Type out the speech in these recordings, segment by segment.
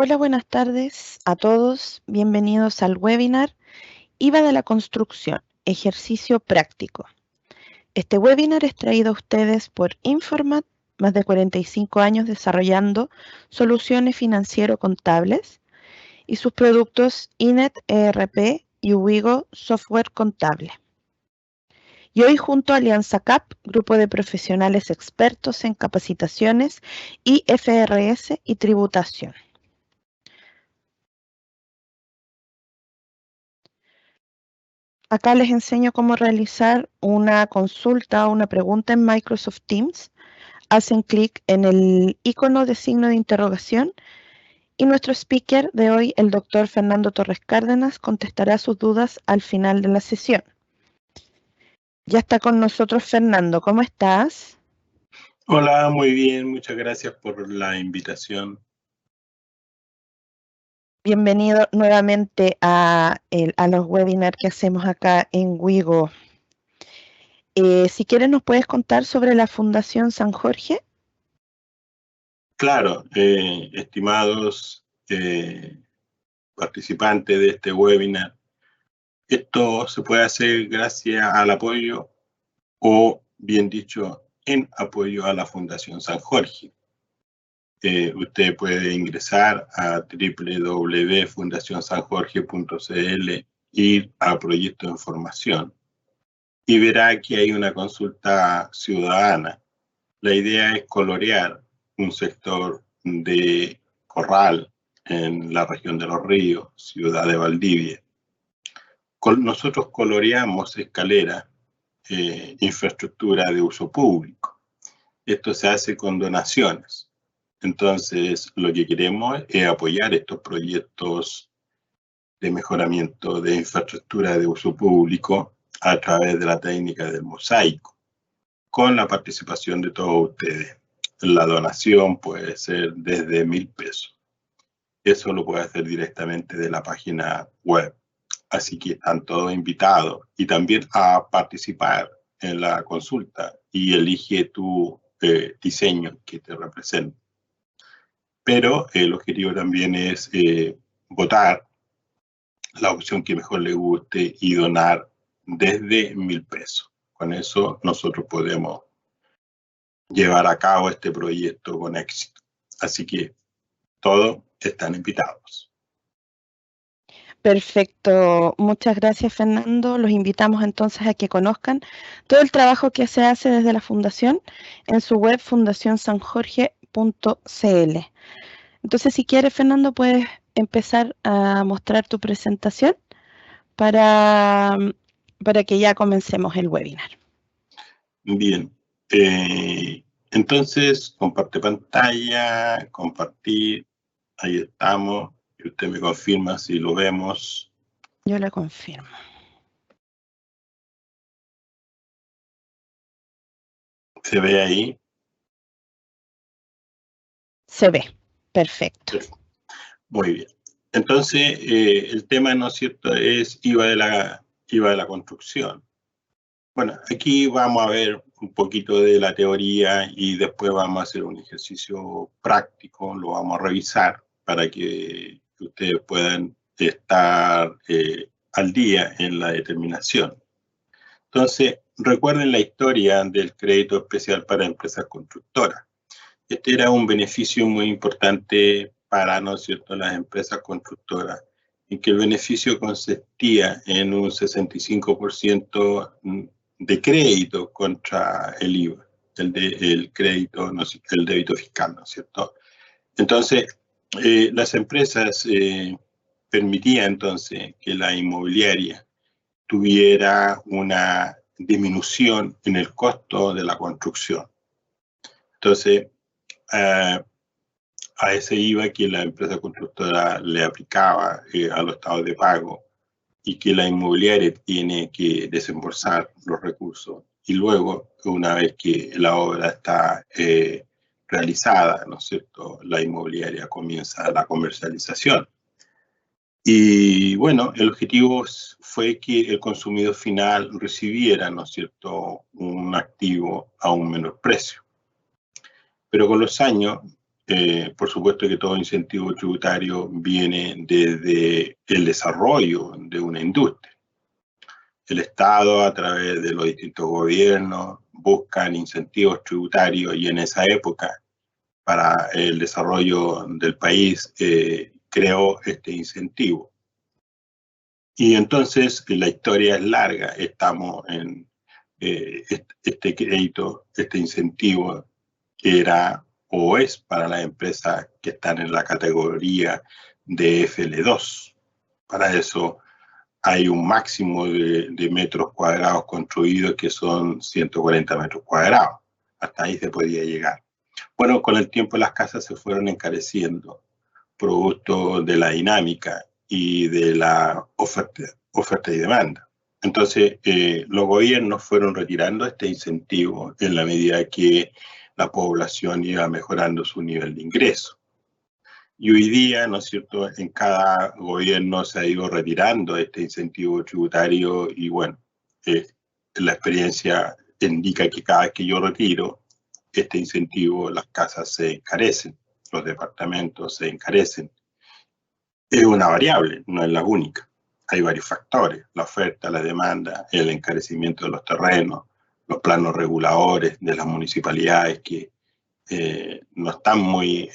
Hola, buenas tardes a todos. Bienvenidos al webinar IVA de la construcción, ejercicio práctico. Este webinar es traído a ustedes por Informat, más de 45 años desarrollando soluciones financiero-contables y sus productos Inet ERP y Ubigo Software Contable. Y hoy junto a Alianza CAP, grupo de profesionales expertos en capacitaciones, IFRS y tributación. Acá les enseño cómo realizar una consulta o una pregunta en Microsoft Teams. Hacen clic en el icono de signo de interrogación y nuestro speaker de hoy, el doctor Fernando Torres Cárdenas, contestará sus dudas al final de la sesión. Ya está con nosotros Fernando, ¿cómo estás? Hola, muy bien, muchas gracias por la invitación. Bienvenido nuevamente a los webinars que hacemos acá en Wigo. Si quieres, ¿nos puedes contar sobre la Fundación San Jorge? Claro, estimados participantes de este webinar, esto se puede hacer gracias al apoyo, o bien dicho, en apoyo a la Fundación San Jorge. Usted puede ingresar a www.fundacionsanjorge.cl, ir a Proyecto de Información y verá que hay una consulta ciudadana. La idea es colorear un sector de Corral en la región de Los Ríos, ciudad de Valdivia. Nosotros coloreamos escaleras, infraestructura de uso público. Esto se hace con donaciones. Entonces, lo que queremos es apoyar estos proyectos de mejoramiento de infraestructura de uso público a través de la técnica del mosaico, con la participación de todos ustedes. La donación puede ser desde 1.000 pesos. Eso lo puede hacer directamente de la página web. Así que están todos invitados y también a participar en la consulta y elige tu diseño que te represente. Pero el objetivo también es votar la opción que mejor le guste y donar desde 1.000 pesos. Con eso nosotros podemos llevar a cabo este proyecto con éxito. Así que todos están invitados. Perfecto, muchas gracias Fernando. Los invitamos entonces a que conozcan todo el trabajo que se hace desde la Fundación en su web fundacionsanjorge.cl. Entonces, si quieres, Fernando, puedes empezar a mostrar tu presentación para que ya comencemos el webinar. Bien, entonces comparte pantalla, compartir, ahí estamos, y usted me confirma si lo vemos. Yo le confirmo. ¿Se ve ahí? Se ve, perfecto. Muy bien. Entonces, el tema, ¿no es cierto?, es IVA de la construcción. Bueno, aquí vamos a ver un poquito de la teoría y después vamos a hacer un ejercicio práctico, lo vamos a revisar para que ustedes puedan estar al día en la determinación. Entonces, recuerden la historia del crédito especial para empresas constructoras. Este era un beneficio muy importante para, ¿no es cierto?, las empresas constructoras, en que el beneficio consistía en un 65% de crédito contra el IVA, el crédito, el débito fiscal, ¿no es cierto? Entonces, las empresas permitían entonces que la inmobiliaria tuviera una disminución en el costo de la construcción. Entonces, a ese IVA que la empresa constructora le aplicaba a los estados de pago y que la inmobiliaria tiene que desembolsar los recursos. Y luego, una vez que la obra está realizada, ¿no es cierto?, la inmobiliaria comienza la comercialización. Y bueno, el objetivo fue que el consumidor final recibiera, ¿no es cierto?, un activo a un menor precio. Pero con los años, por supuesto que todo incentivo tributario viene desde el desarrollo de una industria. El Estado, a través de los distintos gobiernos, buscan incentivos tributarios y en esa época, para el desarrollo del país, creó este incentivo. Y entonces la historia es larga, estamos en este crédito, este incentivo era o es para las empresas que están en la categoría de FL2. Para eso hay un máximo de metros cuadrados construidos que son 140 metros cuadrados. Hasta ahí se podía llegar. Bueno, con el tiempo las casas se fueron encareciendo, producto de la dinámica y de la oferta y demanda. Entonces, los gobiernos fueron retirando este incentivo en la medida que la población iba mejorando su nivel de ingreso. Y hoy día, ¿no es cierto?, en cada gobierno se ha ido retirando este incentivo tributario y bueno, la experiencia indica que cada vez que yo retiro este incentivo, las casas se encarecen, los departamentos se encarecen. Es una variable, no es la única. Hay varios factores, la oferta, la demanda, el encarecimiento de los terrenos, los planos reguladores de las municipalidades que no están muy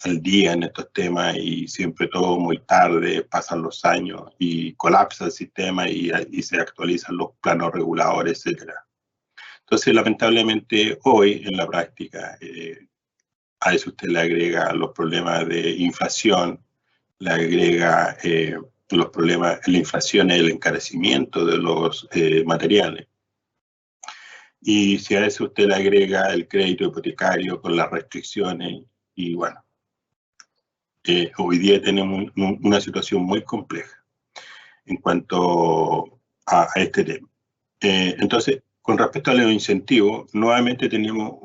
al día en estos temas y siempre todo muy tarde, pasan los años y colapsa el sistema y se actualizan los planos reguladores, etc. Entonces, lamentablemente, hoy en la práctica, a eso usted le agrega los problemas de inflación, le agrega los problemas, la inflación y el encarecimiento de los materiales. Y si a eso usted le agrega el crédito hipotecario con las restricciones, y bueno, hoy día tenemos una situación muy compleja en cuanto a este tema. Entonces, con respecto a los incentivos, nuevamente tenemos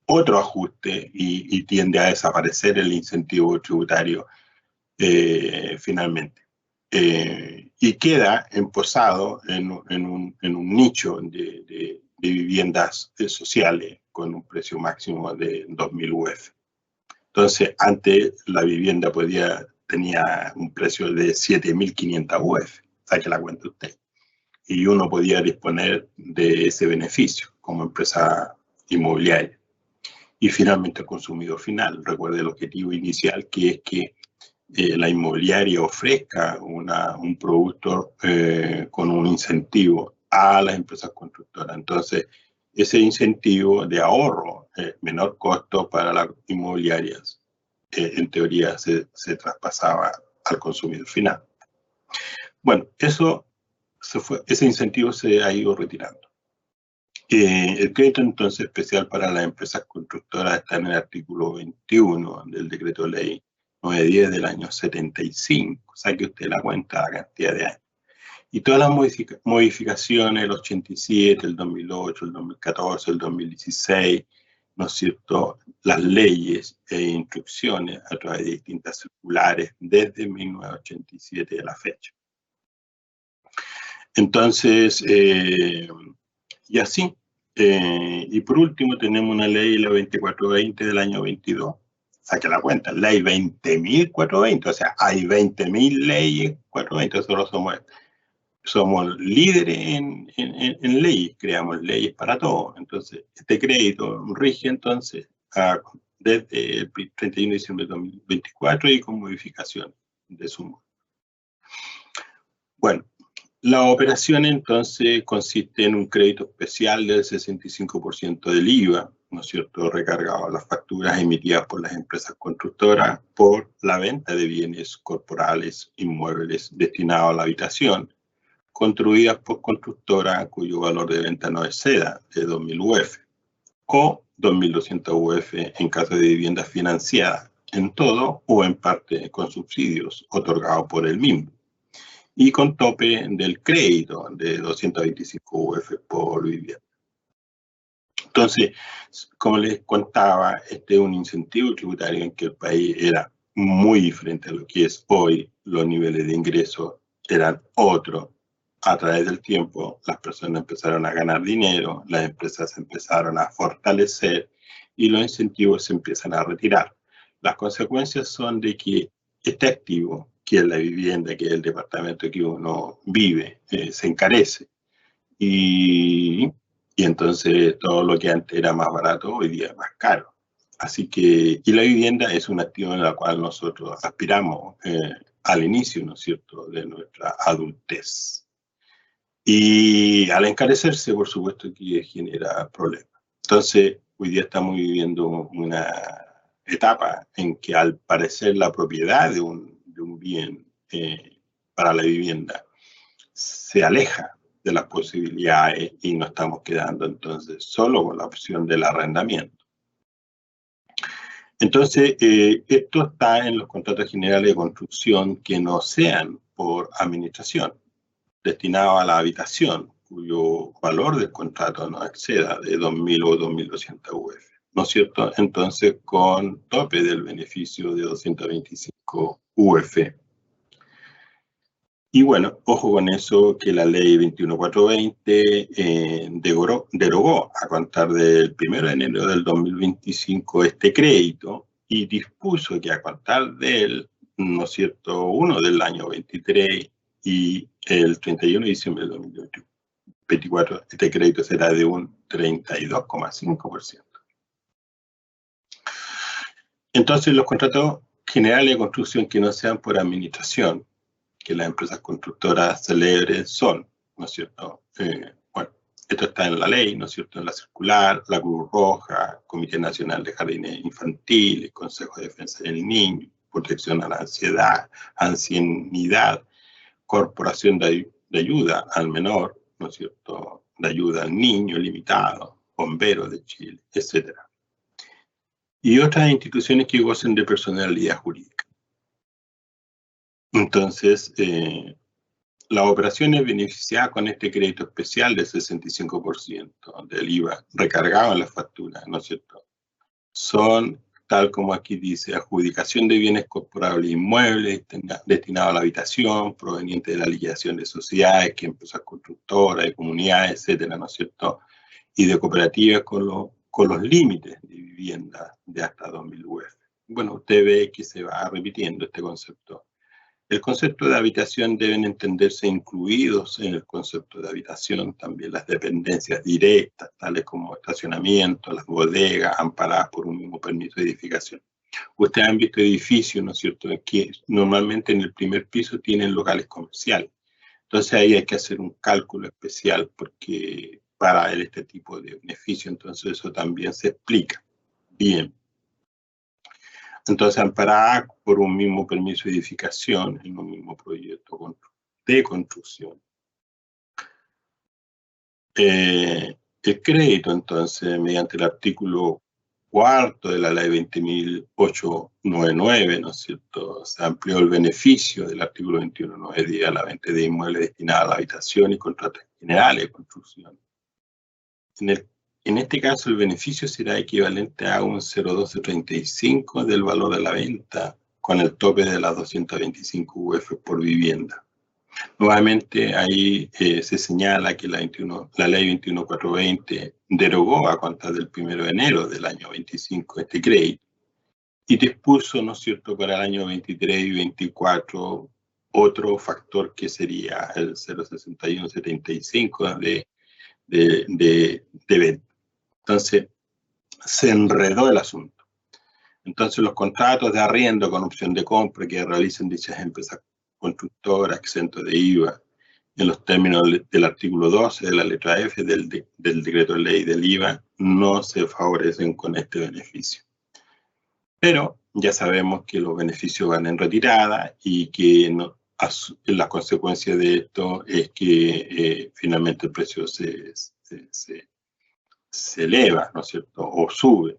otro ajuste y tiende a desaparecer el incentivo tributario finalmente. Y queda emposado en un nicho de viviendas sociales con un precio máximo de 2.000 UF. Entonces, antes la vivienda tenía un precio de 7.500 UF, saque la cuenta usted. Y uno podía disponer de ese beneficio como empresa inmobiliaria. Y finalmente el consumidor final. Recuerde el objetivo inicial, que es que la inmobiliaria ofrezca un producto con un incentivo a las empresas constructoras. Entonces, ese incentivo de ahorro, menor costo para las inmobiliarias, en teoría se traspasaba al consumidor final. Bueno, ese incentivo se ha ido retirando. El crédito entonces especial para las empresas constructoras está en el artículo 21 del decreto ley 910 del año 75, saque usted la cuenta, la cantidad de años. Y todas las modificaciones, el 87, el 2008, el 2014, el 2016, ¿no es cierto?, las leyes e instrucciones a través de distintas circulares desde 1987 de la fecha. Entonces, y así. Y por último tenemos una ley, la 2420 del año 22. Saque la cuenta, ley 20.420, o sea, hay 20.000 leyes 420, nosotros somos líderes en leyes, creamos leyes para todo. Entonces, este crédito rige entonces desde el 31 de diciembre de 2024 y con modificaciones de su modo. Bueno, la operación entonces consiste en un crédito especial del 65% del IVA, ¿no es cierto?, recargado a las facturas emitidas por las empresas constructoras por la venta de bienes corporales inmuebles destinados a la habitación, construidas por constructoras cuyo valor de venta no exceda de 2.000 UF o 2.200 UF en caso de viviendas financiadas en todo o en parte con subsidios otorgados por el mismo, y con tope del crédito de 225 UF por vivienda. Entonces, como les contaba, este es un incentivo tributario en que el país era muy diferente a lo que es hoy. Los niveles de ingresos eran otros. A través del tiempo, las personas empezaron a ganar dinero, las empresas empezaron a fortalecer y los incentivos se empiezan a retirar. Las consecuencias son de que este activo, que es la vivienda, que es el departamento que uno vive, se encarece. Y entonces todo lo que antes era más barato, hoy día es más caro. Así que, y la vivienda es un activo en la cual nosotros aspiramos al inicio, ¿no es cierto?, de nuestra adultez. Y al encarecerse, por supuesto, que genera problemas. Entonces, hoy día estamos viviendo una etapa en que al parecer la propiedad de un bien para la vivienda se aleja de las posibilidades y nos estamos quedando entonces solo con la opción del arrendamiento. Entonces, esto está en los contratos generales de construcción que no sean por administración, destinados a la habitación, cuyo valor del contrato no exceda de 2.000 o 2.200 UF, ¿no es cierto? Entonces, con tope del beneficio de 225 UF. Y bueno, ojo con eso, que la ley 21420 derogó a contar del 1 de enero del 2025 este crédito y dispuso que a contar del, ¿no es cierto?, 1 del año 23 y el 31 de diciembre del 2024, este crédito será de un 32,5%. Entonces, los contratos generales de construcción que no sean por administración, que las empresas constructoras celebren son, ¿no es cierto? Bueno, esto está en la ley, ¿no es cierto?, en la circular, la Cruz Roja, Comité Nacional de Jardines Infantiles, Consejo de Defensa del Niño, Protección a la Ansiedad, Ancianidad, Corporación de Ayuda al Menor, ¿no es cierto?, de Ayuda al Niño Limitado, Bomberos de Chile, etc. Y otras instituciones que gocen de personalidad jurídica. Entonces, las operaciones beneficiadas con este crédito especial del 65% del IVA recargado en la factura, ¿no es cierto?, son, tal como aquí dice, adjudicación de bienes corporables e inmuebles destinados a la habitación, proveniente de la liquidación de sociedades, que empresas constructoras, de comunidades, etcétera, ¿no es cierto?, y de cooperativas con los límites de vivienda de hasta 2.000 UF. Bueno, usted ve que se va repitiendo este concepto. El concepto de habitación deben entenderse incluidos en el concepto de habitación también las dependencias directas, tales como estacionamiento, las bodegas, amparadas por un mismo permiso de edificación. Ustedes han visto edificios, ¿no es cierto?, que normalmente en el primer piso tienen locales comerciales. Entonces ahí hay que hacer un cálculo especial porque para este tipo de beneficio, entonces eso también se explica. Bien. Entonces, amparada por un mismo permiso de edificación en un mismo proyecto de construcción. El crédito, entonces, mediante el artículo 4 de la ley 20.899, ¿no es cierto?, se amplió el beneficio del artículo 21.910 a la venta de inmuebles destinados a la habitación y contratos generales de construcción. En este caso, el beneficio será equivalente a un 0,1235 del valor de la venta, con el tope de las 225 UF por vivienda. Nuevamente, ahí se señala que la ley 21420 derogó a contar del 1 de enero del año 25 este crédito y dispuso, ¿no es cierto?, para el año 23 y 24 otro factor que sería el 0,6175 de venta. Entonces, se enredó el asunto. Entonces, los contratos de arriendo con opción de compra que realicen dichas empresas constructoras exentos de IVA en los términos del artículo 12 de la letra F del decreto de ley del IVA no se favorecen con este beneficio. Pero ya sabemos que los beneficios van en retirada y que la consecuencia de esto es que finalmente el precio se eleva, ¿no es cierto?, o sube.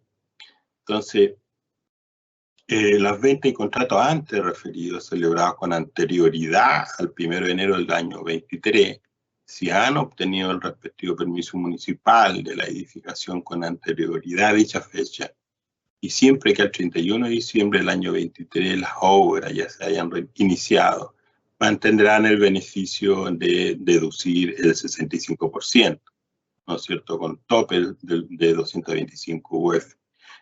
Entonces, las ventas y contratos antes referidos, celebrados con anterioridad al 1 de enero del año 23, si han obtenido el respectivo permiso municipal de la edificación con anterioridad a dicha fecha, y siempre que al 31 de diciembre del año 23 las obras ya se hayan iniciado, mantendrán el beneficio de deducir el 65%. ¿No es cierto?, con tope de 225 UF.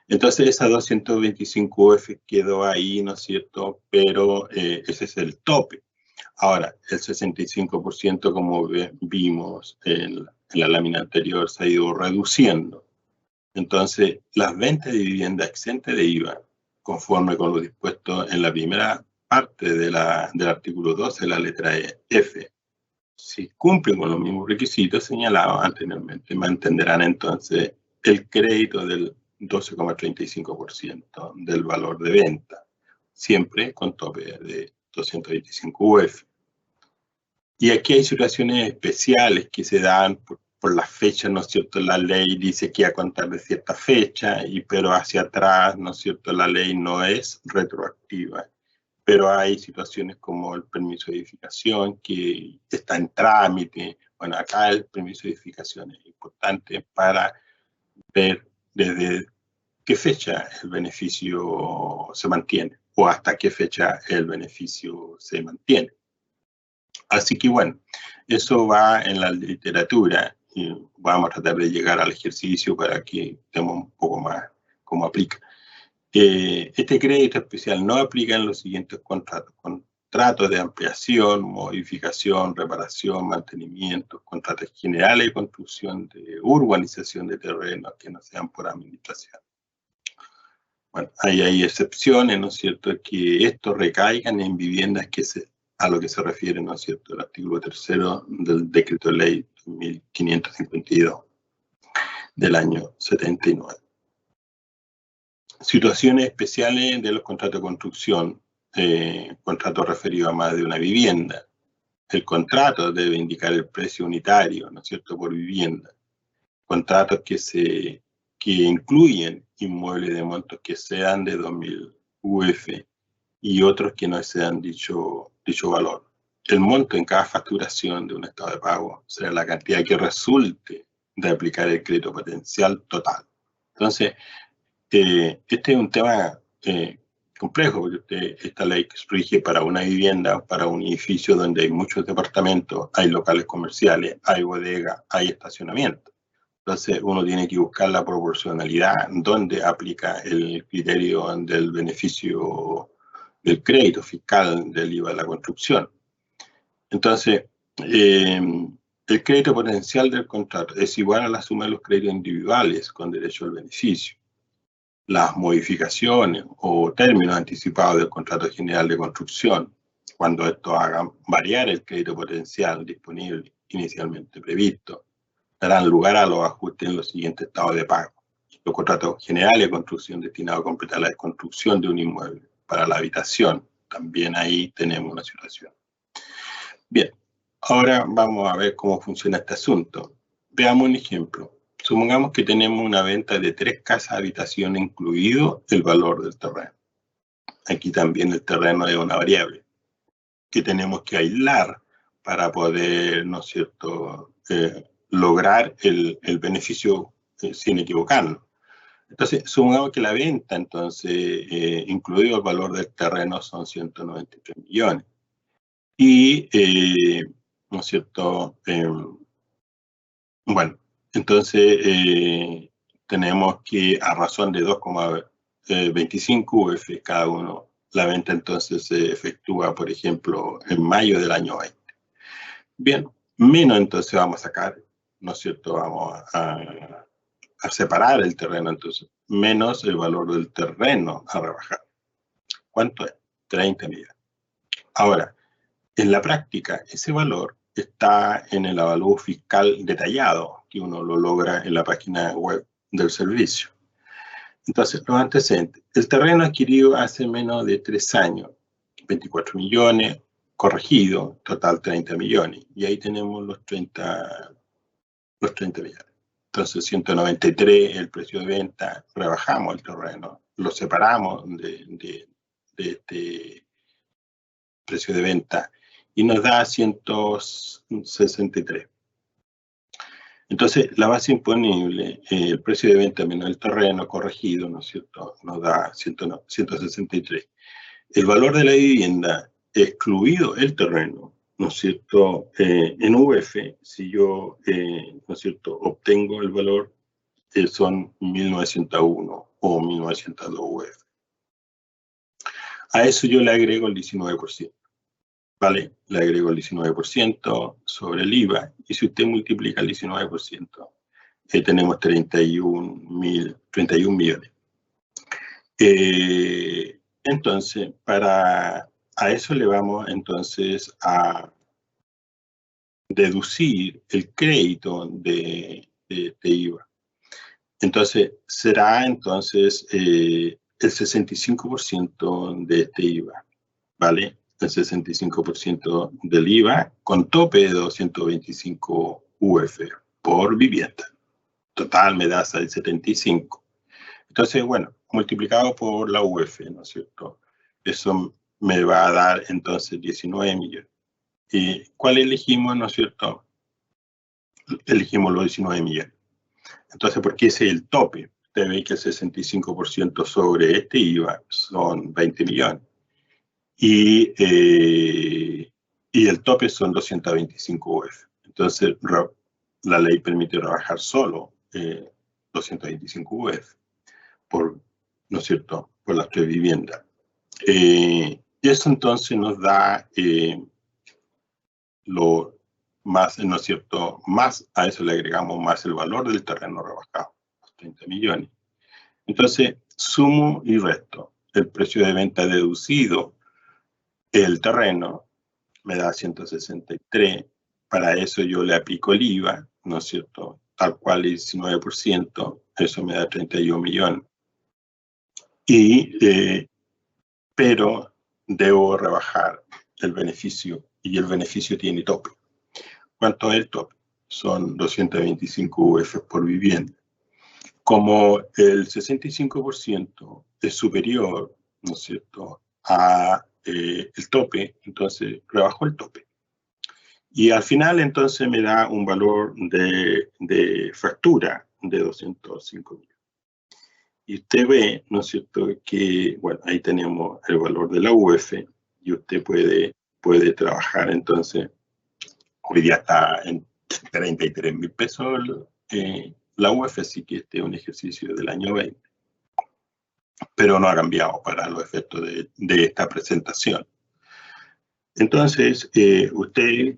Entonces esa 225 UF quedó ahí, ¿no es cierto? Pero ese es el tope. Ahora, el 65%, como vimos en la lámina anterior, se ha ido reduciendo. Entonces, las ventas de vivienda exentas de IVA, conforme con lo dispuesto en la primera parte del artículo 12 de la letra F, si cumplen con los mismos requisitos señalados anteriormente, mantendrán entonces el crédito del 12,35% del valor de venta, siempre con tope de 225 UF. Y aquí hay situaciones especiales que se dan por las fechas, ¿no es cierto? La ley dice que a contar de cierta fecha, pero hacia atrás, ¿no es cierto? La ley no es retroactiva. Pero hay situaciones como el permiso de edificación que está en trámite. Bueno, acá el permiso de edificación es importante para ver desde qué fecha el beneficio se mantiene o hasta qué fecha el beneficio se mantiene. Así que bueno, eso va en la literatura y vamos a tratar de llegar al ejercicio para que estemos un poco más cómo aplica. Este crédito especial no aplica en los siguientes contratos: contratos de ampliación, modificación, reparación, mantenimiento, contratos generales de construcción, de urbanización de terrenos que no sean por administración. Bueno, ahí hay excepciones, ¿no es cierto?, que estos recaigan en viviendas a lo que se refiere, ¿no es cierto?, el artículo 3º del Decreto de Ley 1552 del año 79. Situaciones especiales de los contratos de construcción, contratos referidos a más de una vivienda. El contrato debe indicar el precio unitario, ¿no es cierto?, por vivienda. Contratos que incluyen inmuebles de montos que sean de 2.000 UF y otros que no excedan dicho valor. El monto en cada facturación de un estado de pago será la cantidad que resulte de aplicar el crédito potencial total. Entonces, este es un tema complejo, porque esta ley rige para una vivienda, para un edificio donde hay muchos departamentos, hay locales comerciales, hay bodegas, hay estacionamiento. Entonces uno tiene que buscar la proporcionalidad donde aplica el criterio del beneficio del crédito fiscal del IVA de la construcción. Entonces, el crédito potencial del contrato es igual a la suma de los créditos individuales con derecho al beneficio. Las modificaciones o términos anticipados del contrato general de construcción, cuando estos hagan variar el crédito potencial disponible inicialmente previsto, darán lugar a los ajustes en los siguientes estados de pago. Los contratos generales de construcción destinados a completar la construcción de un inmueble para la habitación, también ahí tenemos una situación. Bien, ahora vamos a ver cómo funciona este asunto. Veamos un ejemplo. Supongamos que tenemos una venta de 3 casas habitación, incluido el valor del terreno. Aquí también el terreno es una variable que tenemos que aislar para poder, ¿no es cierto?, lograr el beneficio sin equivocarnos. Entonces, supongamos que la venta, entonces, incluido el valor del terreno, son 193 millones. Y, ¿no es cierto?, bueno, entonces tenemos que, a razón de 2,25 UF cada uno, la venta entonces se efectúa, por ejemplo, en mayo del año 20. Bien, menos entonces vamos a sacar, ¿no es cierto?, vamos a separar el terreno, entonces, menos el valor del terreno a rebajar. ¿Cuánto es? 30 millones. Ahora, en la práctica, ese valor está en el avalúo fiscal detallado, que uno lo logra en la página web del servicio. Entonces, los antecedentes. El terreno adquirido hace menos de 3 años, 24 millones, corregido, total 30 millones. Y ahí tenemos los 30 millones. Entonces, 193 el precio de venta, rebajamos el terreno, lo separamos de este precio de venta y nos da 163. Entonces, la base imponible, el precio de venta menos el terreno corregido, ¿no es cierto?, nos da 163. El valor de la vivienda, excluido el terreno, ¿no es cierto?, en UF, si yo, ¿no es cierto?, obtengo el valor, son 1.901 o 1902 UF. A eso yo le agrego el 19%. ¿Vale? Le agrego el 19% sobre el IVA, y si usted multiplica el 19%, tenemos 31 millones. Entonces, a eso le vamos entonces a deducir el crédito de IVA. Entonces, será entonces el 65% de este IVA, ¿vale? El 65% del IVA con tope de 225 UF por vivienda. Total me da 75. Entonces, bueno, multiplicado por la UF, ¿no es cierto? Eso me va a dar entonces 19 millones. ¿Y cuál elegimos, no es cierto? Elegimos los 19 millones. Entonces, porque ese es el tope. Usted ve que el 65% sobre este IVA son 20 millones. Y el tope son 225 UF. Entonces, la ley permite rebajar solo 225 UF por, ¿no es cierto?, por las 3 viviendas. Y eso entonces nos da lo más, ¿no es cierto?, más a eso le agregamos más el valor del terreno rebajado, los 30 millones. Entonces, sumo y resto. El precio de venta deducido, el terreno, me da 163. Para eso yo le aplico el IVA, ¿no es cierto?, tal cual el 19%, eso me da 31 millones. Pero debo rebajar el beneficio, y el beneficio tiene tope. ¿Cuánto es el tope? Son 225 UF por vivienda. Como el 65% es superior, ¿no es cierto?, a el tope, entonces rebajo el tope. Y al final entonces me da un valor de factura de 205 millones. Y usted ve, ¿no es cierto?, que, bueno, ahí tenemos el valor de la UF, y usted puede trabajar entonces, hoy día está en 33.000 pesos la UF, así que este es un ejercicio del año 20. Pero no ha cambiado para los efectos de esta presentación. Entonces, usted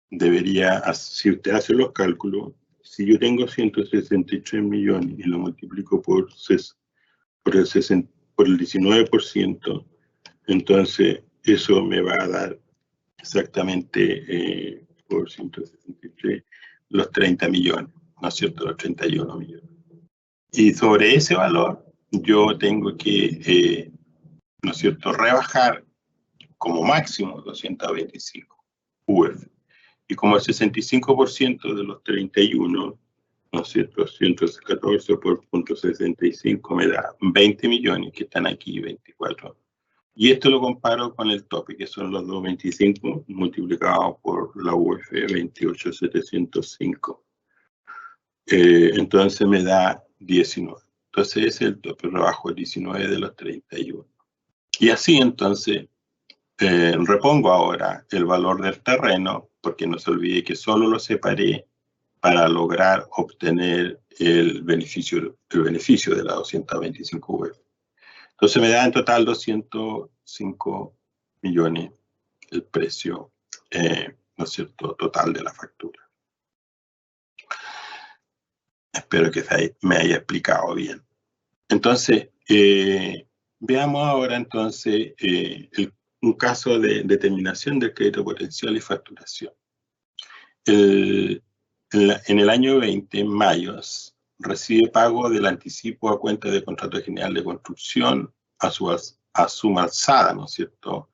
debería, si usted hace los cálculos, si yo tengo 163 millones y lo multiplico por el 19%, entonces eso me va a dar exactamente por 163 los 30 millones, ¿no es cierto?, los 31 millones. Y sobre ese valor yo tengo que, ¿no es cierto?, rebajar como máximo 225 UF. Y como el 65% de los 31, ¿no es cierto?, 114 por 0.65 me da 20 millones, que están aquí, 24. Y esto lo comparo con el tope, que son los 225 multiplicados por la UF, 28.705. Entonces me da 19. Entonces ese es el tope, rebajo el 19 de los 31. Y así entonces repongo ahora el valor del terreno, porque no se olvide que solo lo separé para lograr obtener el beneficio de la 225 UF. Entonces me da en total 205 millones el precio, ¿no es cierto?, total de la factura. Espero que me haya explicado bien. Entonces, veamos ahora entonces un caso de determinación del crédito potencial y facturación. En el año 20, Mayos recibe pago del anticipo a cuenta de contrato general de construcción a su alzada, ¿no es cierto?,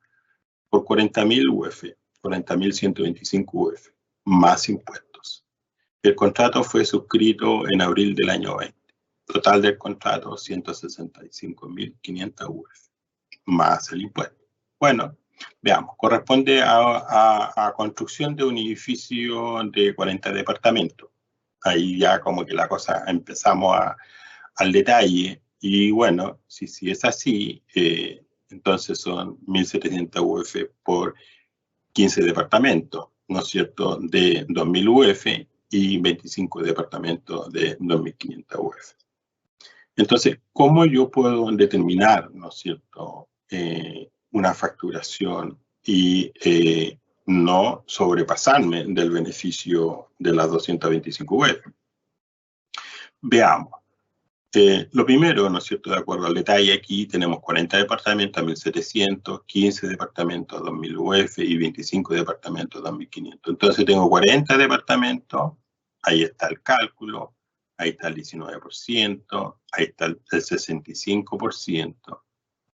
por 40.000 UF, 40.125 UF, más impuestos. El contrato fue suscrito en abril del año 20. Total del contrato, 165.500 UF, más el impuesto. Bueno, veamos, corresponde a construcción de un edificio de 40 departamentos. Ahí ya como que la cosa empezamos al detalle. Y bueno, si es así, entonces son 1.700 UF por 15 departamentos, ¿no es cierto?, de 2.000 UF y 25 departamentos de 2.500 UF. Entonces, ¿cómo yo puedo determinar, ¿no es cierto?, una facturación y no sobrepasarme del beneficio de las 225 UF? Veamos. Lo primero, ¿no es cierto?, de acuerdo al detalle, aquí tenemos 40 departamentos a 1.700, 15 departamentos a 2.000 UF y 25 departamentos a 2.500. Entonces tengo 40 departamentos, ahí está el cálculo, ahí está el 19%, ahí está el 65%.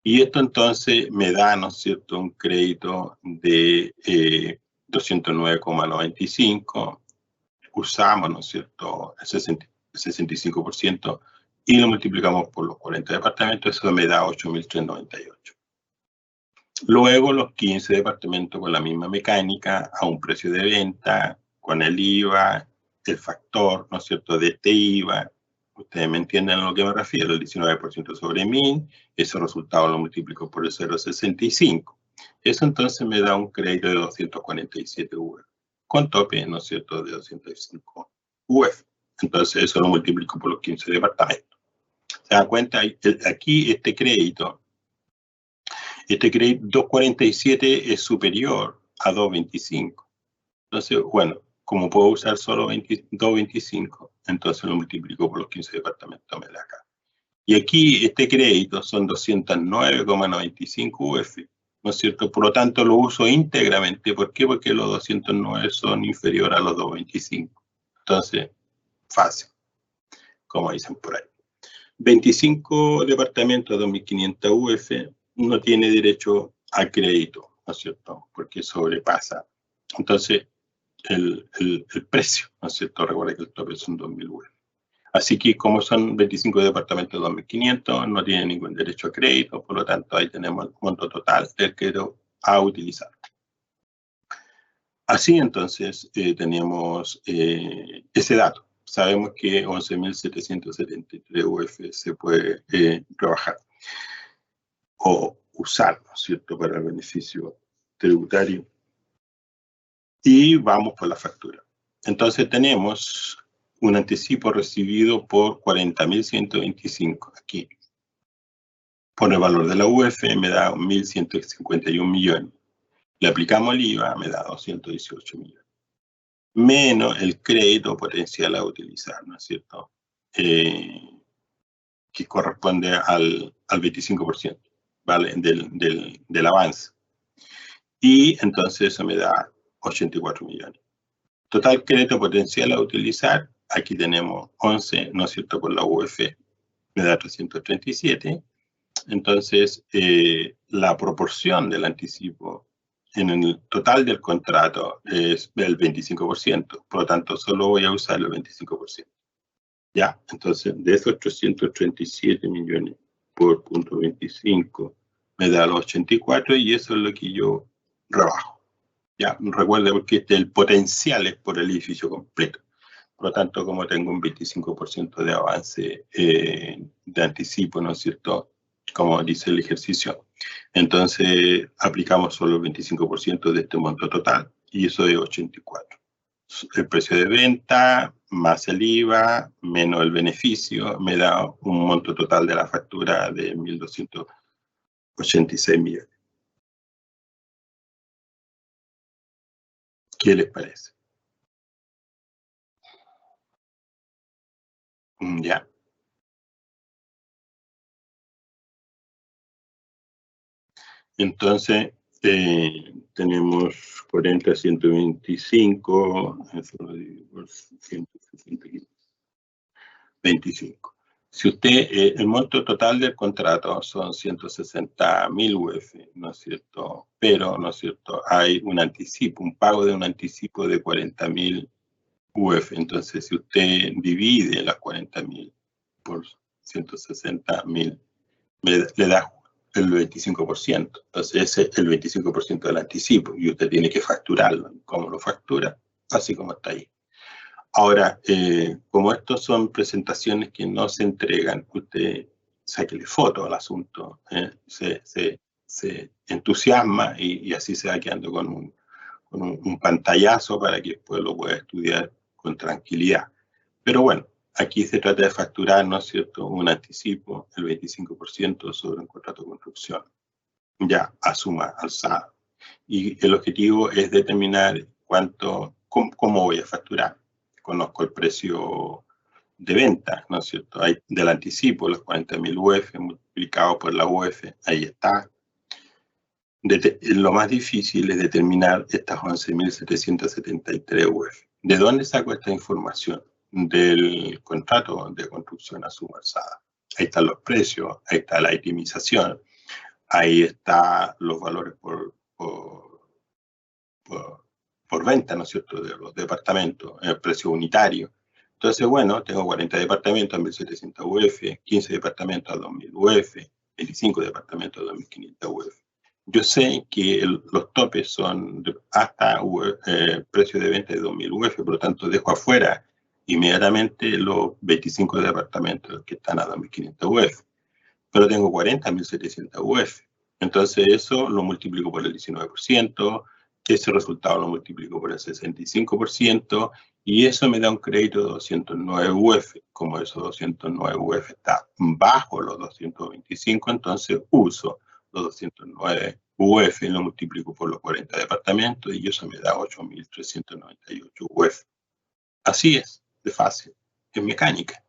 Y esto entonces me da, ¿no es cierto?, un crédito de 209,95. Usamos, ¿no es cierto?, el 65%. Y lo multiplicamos por los 40 departamentos, eso me da 8.398. Luego los 15 departamentos con la misma mecánica, a un precio de venta, con el IVA, el factor, ¿no es cierto?, de este IVA. Ustedes me entienden a lo que me refiero, el 19% sobre 1.000, ese resultado lo multiplico por el 0,65. Eso entonces me da un crédito de 247 UF, con tope, ¿no es cierto?, de 205 UF. Entonces eso lo multiplico por los 15 departamentos. ¿Se dan cuenta? Aquí este crédito 247 es superior a 225. Entonces, bueno, como puedo usar solo 225, entonces lo multiplico por los 15 departamentos, me da acá. Y aquí este crédito son 209,95 UF, ¿no es cierto? Por lo tanto, lo uso íntegramente. ¿Por qué? Porque los 209 son inferiores a los 225. Entonces, fácil, como dicen por ahí. 25 departamentos de 2.500 UF no tiene derecho a crédito, ¿no es cierto? Porque sobrepasa. Entonces, el precio, ¿no es cierto? Recuerda que el tope son 2.000 UF. Así que como son 25 departamentos de 2.500, no tienen ningún derecho a crédito, por lo tanto ahí tenemos el monto total del crédito a utilizar. Así entonces tenemos ese dato. Sabemos que 11.773 UF se puede trabajar o usar, ¿no es cierto?, para el beneficio tributario. Y vamos por la factura. Entonces tenemos un anticipo recibido por 40.125 aquí. Por el valor de la UF me da 1.151 millones. Le aplicamos el IVA, me da 218 millones. Menos el crédito potencial a utilizar, ¿no es cierto?, que corresponde al 25%, ¿vale?, del avance. Y entonces eso me da 84 millones. Total crédito potencial a utilizar, aquí tenemos 11, ¿no es cierto?, por la UF, me da 337. Entonces, la proporción del anticipo en el total del contrato es del 25%, por lo tanto, solo voy a usar el 25%. ¿Ya? Entonces, de esos 337 millones por punto 25, me da los 84 y eso es lo que yo rebajo. ¿Ya? Recuerda porque el potencial es por el edificio completo. Por lo tanto, como tengo un 25% de avance de anticipo, ¿no es cierto?, como dice el ejercicio, entonces aplicamos solo el 25% de este monto total y eso es 84. El precio de venta más el IVA menos el beneficio me da un monto total de la factura de 1.286 millones. ¿Qué les parece? ¿Ya? Entonces, tenemos 40, 125, eso lo divido por 165, 25. Si usted, el monto total del contrato son 160.000 UF, ¿no es cierto? Pero, ¿no es cierto?, hay un anticipo, un pago de un anticipo de 40.000 UF. Entonces, si usted divide las 40.000 por 160.000, le da el 25%. Entonces, ese es el 25% del anticipo y usted tiene que facturarlo. ¿Cómo lo factura? Así como está ahí. Ahora, como estos son presentaciones que no se entregan, usted sáquele foto al asunto, se entusiasma y así se va quedando con un pantallazo para que después lo pueda estudiar con tranquilidad. Pero bueno, aquí se trata de facturar, ¿no es cierto?, un anticipo, el 25% sobre un contrato de construcción, ya a suma alzada. Y el objetivo es determinar cómo voy a facturar. Conozco el precio de venta, ¿no es cierto? Hay del anticipo, los 40.000 UF multiplicado por la UF, ahí está. Lo más difícil es determinar estas 11.773 UF. ¿De dónde saco esta información? Del contrato de construcción a suma alzada. Ahí están los precios, ahí está la itemización, ahí están los valores por venta, ¿no es cierto?, de los departamentos, el precio unitario. Entonces, bueno, tengo 40 departamentos a 1.700 UF, 15 departamentos a 2.000 UF, 25 departamentos a 2.500 UF. Yo sé que los topes son hasta precio de venta de 2.000 UF, por lo tanto dejo afuera inmediatamente los 25 departamentos que están a 2.500 UF. Pero tengo 40 a 1.700 UF. Entonces eso lo multiplico por el 19%, ese resultado lo multiplico por el 65%, y eso me da un crédito de 209 UF. Como esos 209 UF está bajo los 225, entonces uso los 209 UF y lo multiplico por los 40 departamentos, y eso me da 8.398 UF. Así es, de fácil, es mecánica.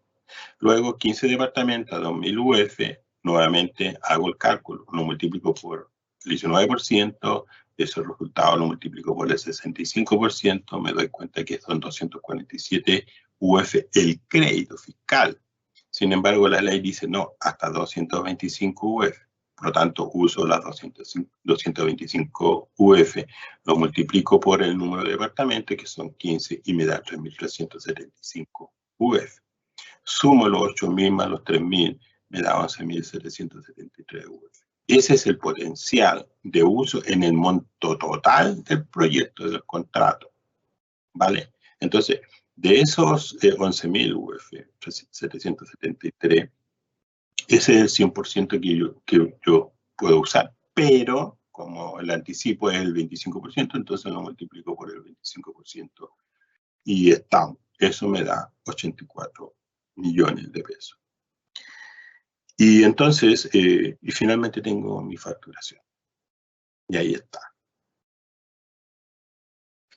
Luego 15 departamentos a 2.000 UF, nuevamente hago el cálculo, lo multiplico por el 19%, ese resultado lo multiplico por el 65%, me doy cuenta que son 247 UF el crédito fiscal. Sin embargo, la ley dice no, hasta 225 UF. Por lo tanto, uso las 225 UF, lo multiplico por el número de departamentos, que son 15, y me da 3.375 UF. Sumo los 8.000 más los 3.000, me da 11.773 UF. Ese es el potencial de uso en el monto total del proyecto, del contrato, ¿vale? Entonces, de esos 11.000 UF, 773, ese es el 100% que yo puedo usar. Pero, como el anticipo es el 25%, entonces lo multiplico por el 25%. Y está, eso me da 84 millones de pesos. Y entonces, y finalmente tengo mi facturación. Y ahí está.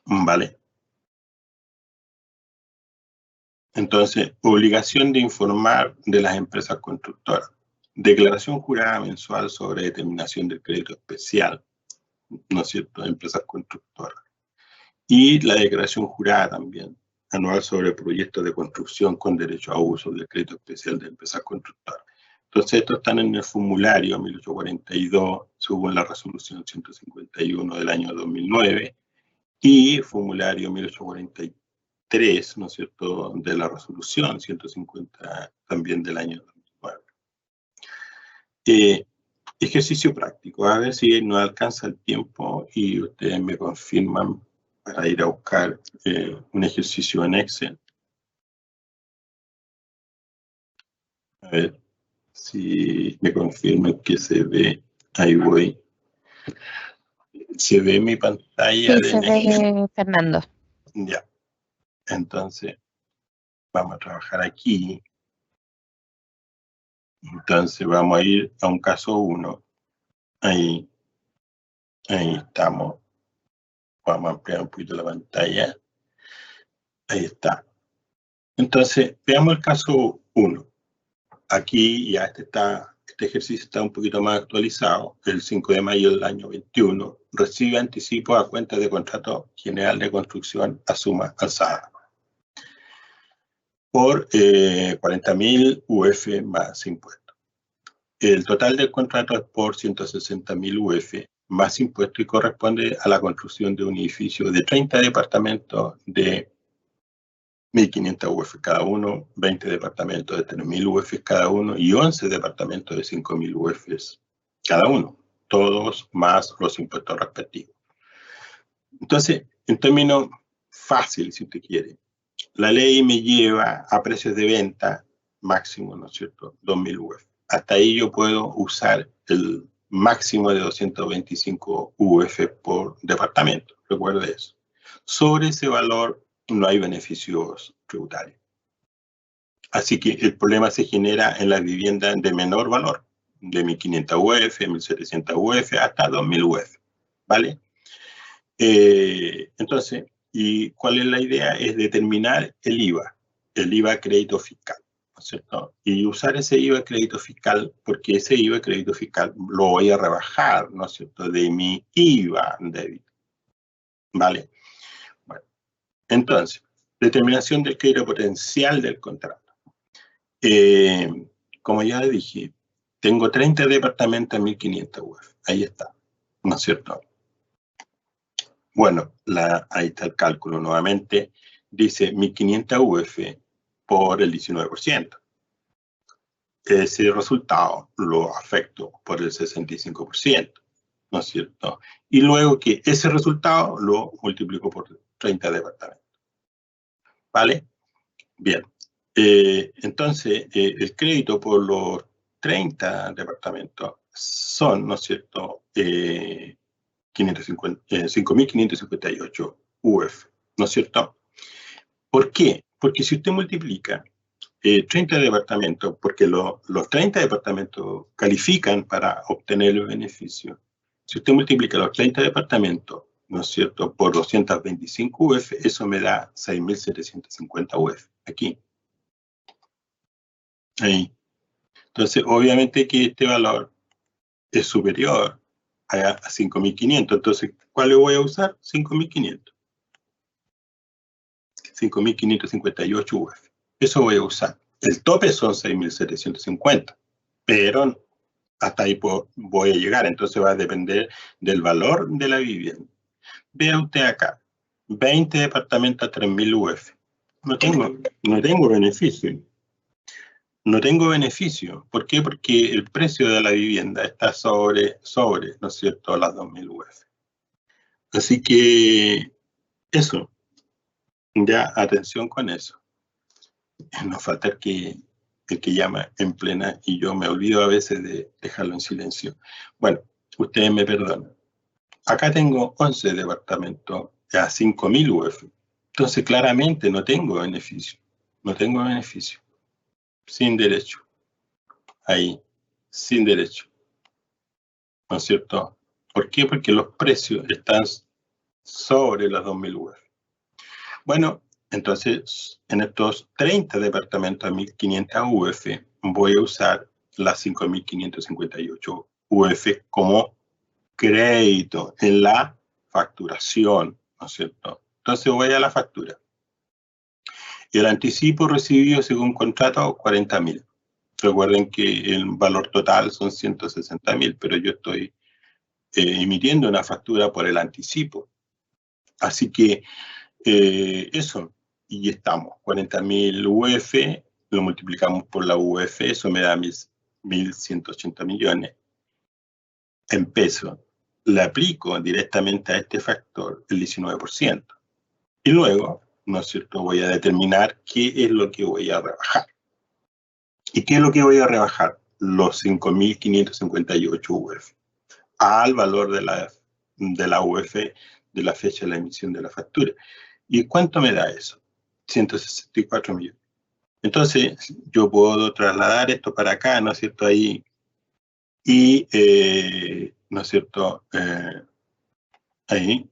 ¿Vale? Entonces, obligación de informar de las empresas constructoras. Declaración jurada mensual sobre determinación del crédito especial, ¿no es cierto?, de empresas constructoras. Y la declaración jurada también, anual sobre proyectos de construcción con derecho a uso del crédito especial de empresas constructoras. Entonces, estos están en el formulario 1842, según la resolución 151 del año 2009, y formulario 1843, ¿no es cierto?, de la resolución 150 también del año 2009. Ejercicio práctico, a ver si no alcanza el tiempo y ustedes me confirman para ir a buscar un ejercicio en Excel. A ver si me confirman que se ve. Ahí voy. ¿Se ve mi pantalla? Sí, se ve, Fernando. Ya. Entonces, vamos a trabajar aquí. Entonces, vamos a ir a un caso 1. Ahí estamos. Vamos a ampliar un poquito la pantalla. Ahí está. Entonces, veamos el caso 1. Aquí ya este ejercicio está un poquito más actualizado. El 5 de mayo del año 21, recibe anticipo a cuenta de contrato general de construcción a suma alzada por 40.000 UF más impuestos. El total del contrato es por 160.000 UF más impuestos y corresponde a la construcción de un edificio de 30 departamentos de 1.500 UF cada uno, 20 departamentos de 3.000 UF cada uno y 11 departamentos de 5.000 UF cada uno, todos más los impuestos respectivos. Entonces, en términos fáciles, si usted quiere, la ley me lleva a precios de venta máximo, ¿no es cierto?, 2.000 UF. Hasta ahí yo puedo usar el máximo de 225 UF por departamento, recuerde eso. Sobre ese valor no hay beneficios tributarios. Así que el problema se genera en las viviendas de menor valor, de 1.500 UF, 1.700 UF, hasta 2.000 UF, ¿vale? Entonces, ¿y cuál es la idea? Es determinar el IVA crédito fiscal, ¿no es cierto? Y usar ese IVA crédito fiscal, porque ese IVA crédito fiscal lo voy a rebajar, ¿no es cierto?, de mi IVA débito, ¿vale? Bueno, entonces, determinación del crédito potencial del contrato. Como ya dije, tengo 30 departamentos en 1.500 UF, ahí está, ¿no es cierto? Bueno, ahí está el cálculo nuevamente. Dice 1.500 UF por el 19%. Ese resultado lo afecto por el 65%, ¿no es cierto? Y luego que ese resultado lo multiplico por 30 departamentos. ¿Vale? Bien. Entonces, el crédito por los 30 departamentos son, ¿no es cierto?, 5.558 UF, ¿no es cierto? ¿Por qué? Porque si usted multiplica 30 departamentos, porque los 30 departamentos califican para obtener el beneficio, si usted multiplica los 30 departamentos, ¿no es cierto?, por 225 UF, eso me da 6.750 UF, aquí. Ahí. Entonces, obviamente que este valor es superior a 5.500. Entonces, ¿cuál le voy a usar? 5.500. 5.558 UF. Eso voy a usar. El tope son 6.750, pero hasta ahí voy a llegar. Entonces va a depender del valor de la vivienda. Vea usted acá, 20 departamentos a 3.000 UF. No tengo beneficio. No tengo beneficio. ¿Por qué? Porque el precio de la vivienda está sobre, ¿no es cierto?, las 2.000 UF. Así que eso. Ya, atención con eso. Nos falta el que llama en plena y yo me olvido a veces de dejarlo en silencio. Bueno, ustedes me perdonan. Acá tengo 11 departamentos a 5.000 UF. Entonces, claramente no tengo beneficio. No tengo beneficio. Sin derecho. Ahí, sin derecho. ¿No es cierto? ¿Por qué? Porque los precios están sobre las 2.000 UF. Bueno, entonces, en estos 30 departamentos a 1.500 UF, voy a usar las 5.558 UF como crédito en la facturación, ¿no es cierto? Entonces voy a la factura. El anticipo recibido según contrato, 40.000. Recuerden que el valor total son 160.000, pero yo estoy emitiendo una factura por el anticipo. Así que eso, y estamos, 40.000 UF, lo multiplicamos por la UF, eso me da 1.180 millones en pesos. Le aplico directamente a este factor el 19%. Y luego, ¿no es cierto?, voy a determinar qué es lo que voy a rebajar. ¿Y qué es lo que voy a rebajar? Los 5.558 UF al valor de la UF de la fecha de la emisión de la factura. ¿Y cuánto me da eso? 164 millones. Entonces, yo puedo trasladar esto para acá, ¿no es cierto?, ahí, y, ¿no es cierto?, ahí,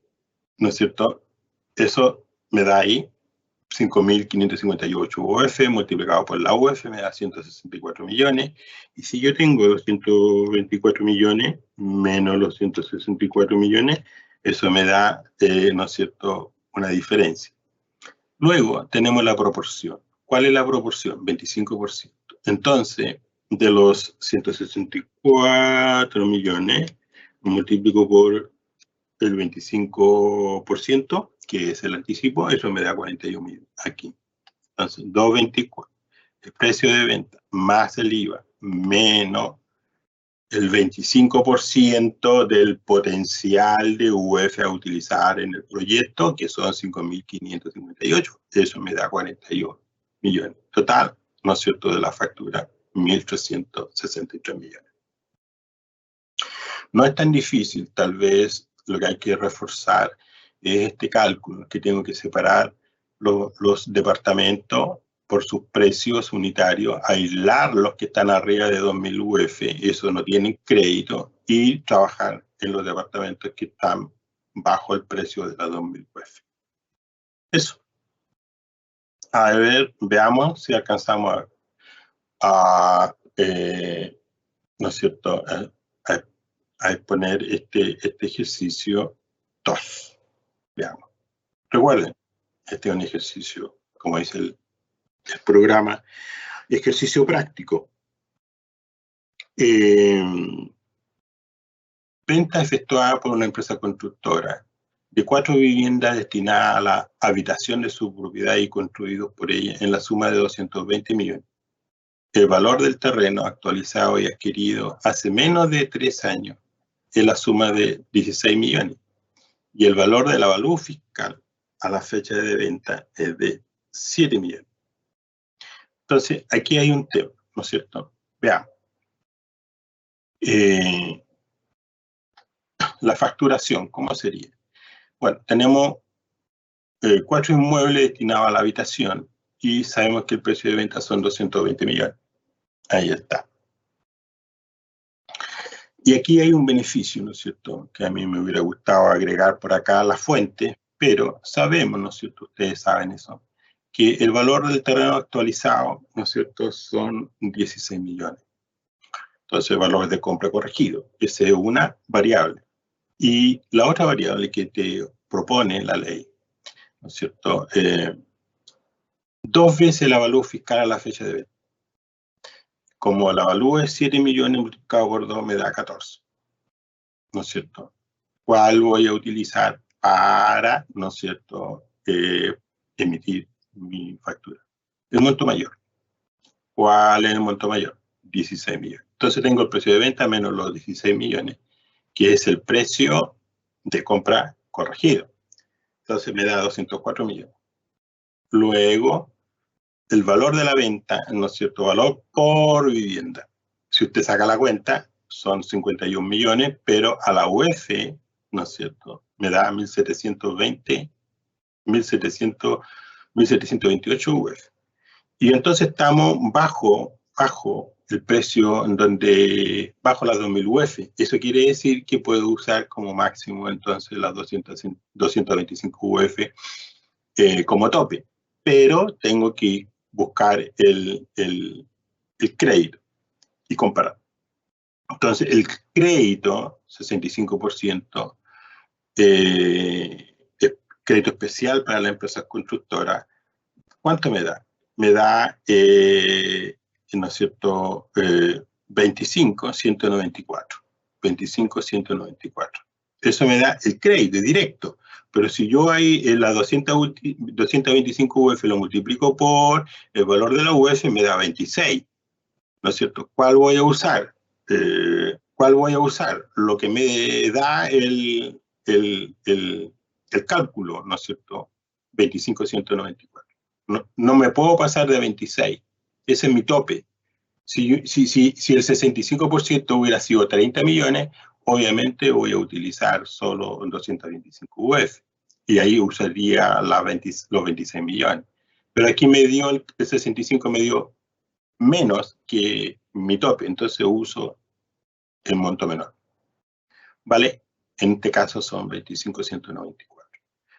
¿no es cierto?, eso me da ahí 5.558 UF multiplicado por la UF me da 164 millones. Y si yo tengo 224 millones menos los 164 millones, eso me da, ¿no es cierto?, una diferencia. Luego tenemos la proporción. ¿Cuál es la proporción? 25%. Entonces, de los 164 millones, multiplico por el 25%, que es el anticipo, eso me da 41 millones aquí. Entonces, 224. El precio de venta más el IVA menos el 25% del potencial de UF a utilizar en el proyecto, que son 5.558. Eso me da 41 millones. Total, ¿no es cierto?, de la factura, 1.363 millones. No es tan difícil, tal vez lo que hay que reforzar es este cálculo, que tengo que separar los departamentos por sus precios unitarios, aislar los que están arriba de 2.000 UF, eso no tienen crédito, y trabajar en los departamentos que están bajo el precio de las 2.000 UF. Eso. A ver, veamos si alcanzamos a ¿no es cierto?, a exponer este ejercicio 2. Veamos. Recuerden, este es un ejercicio, como dice el programa, ejercicio práctico. Venta efectuada por una empresa constructora de 4 viviendas destinadas a la habitación de su propiedad y construidos por ella en la suma de 220 millones. El valor del terreno actualizado y adquirido hace menos de 3 años es la suma de 16 millones. Y el valor del avalúo fiscal a la fecha de venta es de 7 millones. Entonces, aquí hay un tema, ¿no es cierto? Veamos. La facturación, ¿cómo sería? Bueno, tenemos 4 inmuebles destinados a la habitación y sabemos que el precio de venta son 220 millones. Ahí está. Y aquí hay un beneficio, ¿no es cierto?, que a mí me hubiera gustado agregar por acá la fuente, pero sabemos, ¿no es cierto?, ustedes saben eso, que el valor del terreno actualizado, ¿no es cierto?, son 16 millones. Entonces, el valor de compra corregido. Esa es una variable. Y la otra variable que te propone la ley, ¿no es cierto?, 2 veces el avalúo fiscal a la fecha de venta. Como el avalúo es 7 millones multiplicado por 2 me da 14. ¿No es cierto? ¿Cuál voy a utilizar para, ¿no es cierto?, emitir mi factura? El monto mayor. ¿Cuál es el monto mayor? 16 millones. Entonces tengo el precio de venta menos los 16 millones, que es el precio de compra corregido. Entonces me da 204 millones. Luego, el valor de la venta, ¿no es cierto?, valor por vivienda. Si usted saca la cuenta, son 51 millones, pero a la UF, ¿no es cierto?, me da 1.728 UF. Y entonces estamos bajo el precio en donde, bajo las 2.000 UF. Eso quiere decir que puedo usar como máximo entonces las 225 UF como tope. Pero tengo que buscar el crédito y comparar. Entonces, el crédito, 65%, es crédito especial para la empresa constructora. ¿Cuánto me da? Me da, ¿no es cierto?, 25,194. 25,194. Eso me da el crédito directo. Pero si yo ahí en la 225 UF lo multiplico por el valor de la UF, me da 26. ¿No es cierto? ¿Cuál voy a usar? ¿Cuál voy a usar? Lo que me da el cálculo, ¿no es cierto? 25,194. No me puedo pasar de 26. Ese es mi tope. Si el 65% hubiera sido 30 millones, obviamente voy a utilizar solo 225 UF. Y ahí usaría los 26 millones. Pero aquí me dio, el 65 me dio menos que mi tope, entonces uso el monto menor. ¿Vale? En este caso son 25,194.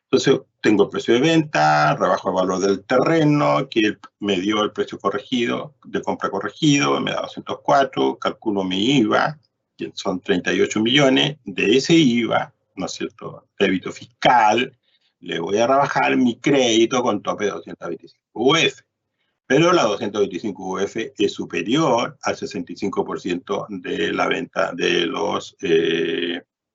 Entonces tengo el precio de venta, rebajo el valor del terreno, que me dio el precio corregido, de compra corregido, me da 204, calculo mi IVA, que son 38 millones, de ese IVA, ¿no es cierto?, débito fiscal, le voy a rebajar mi crédito con tope de 225 UF. Pero la 225 UF es superior al 65% de la venta de los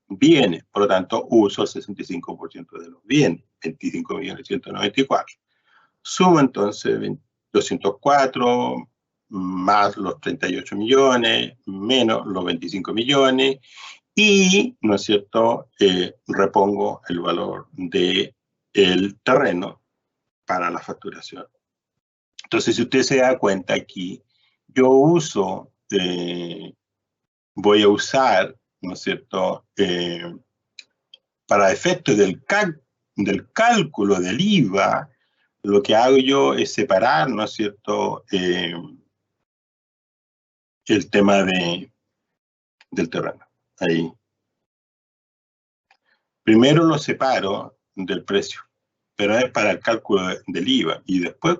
bienes. Por lo tanto, uso el 65% de los bienes, 25.194. Sumo entonces 204 más los 38 millones, menos los 25 millones, y, ¿no es cierto?, repongo el valor del terreno para la facturación. Entonces, si usted se da cuenta aquí, yo uso, voy a usar, ¿no es cierto?, para efectos del cálculo del IVA, lo que hago yo es separar, ¿no es cierto?, el tema del terreno. Ahí. Primero lo separo del precio, pero es para el cálculo del IVA, y después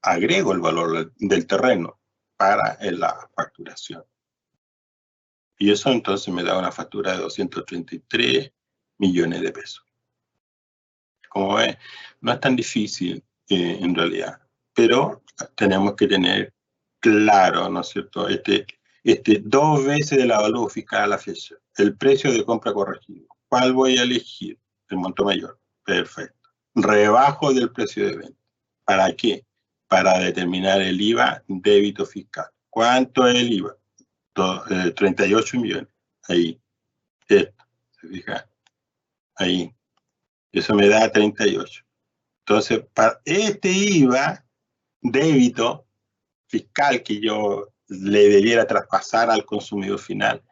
agrego el valor del terreno para la facturación. Y eso entonces me da una factura de 233 millones de pesos. Como ven, no es tan difícil en realidad, pero tenemos que tener claro, ¿no es cierto?, dos veces el avalúo fiscal a la fecha, el precio de compra corregido. ¿Cuál voy a elegir? El monto mayor. Perfecto. Rebajo del precio de venta. ¿Para qué? Para determinar el IVA débito fiscal. ¿Cuánto es el IVA? 38 millones. Ahí. Esto. ¿Se fija? Ahí. Eso me da 38. Entonces, para este IVA débito fiscal que yo le debiera traspasar al consumidor final,